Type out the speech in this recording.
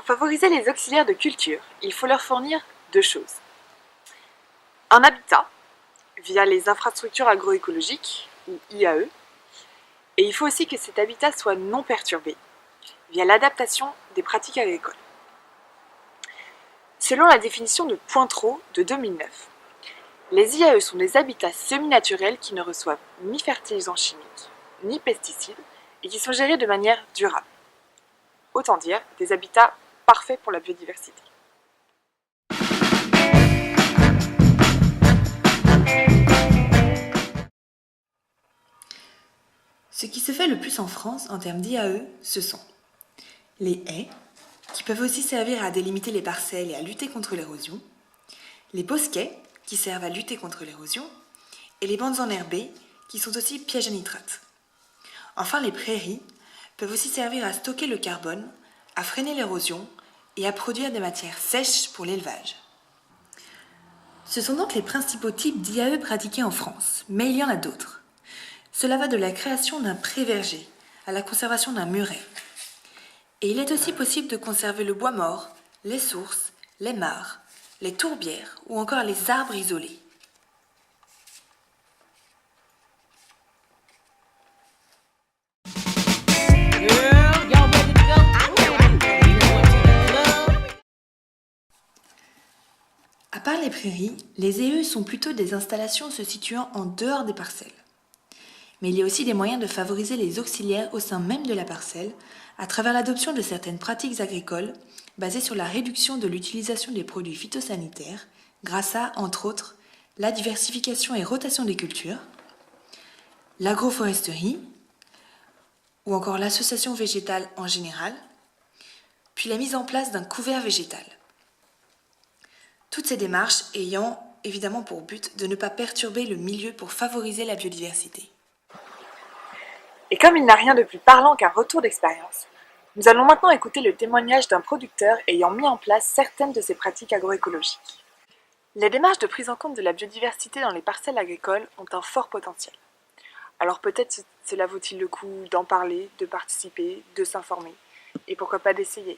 favoriser les auxiliaires de culture, il faut leur fournir deux choses. Un habitat, via les infrastructures agroécologiques, ou IAE, et il faut aussi que cet habitat soit non perturbé, via l'adaptation des pratiques agricoles. Selon la définition de Pointreau de 2009, les IAE sont des habitats semi-naturels qui ne reçoivent ni fertilisants chimiques, ni pesticides, et qui sont gérés de manière durable. Autant dire, des habitats parfaits pour la biodiversité. Ce qui se fait le plus en France en termes d'IAE, ce sont les haies, qui peuvent aussi servir à délimiter les parcelles et à lutter contre l'érosion, les bosquets, qui servent à lutter contre l'érosion, et les bandes enherbées, qui sont aussi pièges à nitrates. Enfin, les prairies peuvent aussi servir à stocker le carbone, à freiner l'érosion et à produire des matières sèches pour l'élevage. Ce sont donc les principaux types d'IAE pratiqués en France, mais il y en a d'autres. Cela va de la création d'un pré-verger à la conservation d'un muret. Et il est aussi possible de conserver le bois mort, les sources, les mares, les tourbières ou encore les arbres isolés. À part les prairies, les IAE sont plutôt des installations se situant en dehors des parcelles. Mais il y a aussi des moyens de favoriser les auxiliaires au sein même de la parcelle à travers l'adoption de certaines pratiques agricoles basées sur la réduction de l'utilisation des produits phytosanitaires grâce à, entre autres, la diversification et rotation des cultures, l'agroforesterie ou encore l'association végétale en général, puis la mise en place d'un couvert végétal. Toutes ces démarches ayant évidemment pour but de ne pas perturber le milieu pour favoriser la biodiversité. Et comme il n'a rien de plus parlant qu'un retour d'expérience, nous allons maintenant écouter le témoignage d'un producteur ayant mis en place certaines de ces pratiques agroécologiques. Les démarches de prise en compte de la biodiversité dans les parcelles agricoles ont un fort potentiel. Alors peut-être cela vaut-il le coup d'en parler, de participer, de s'informer, et pourquoi pas d'essayer.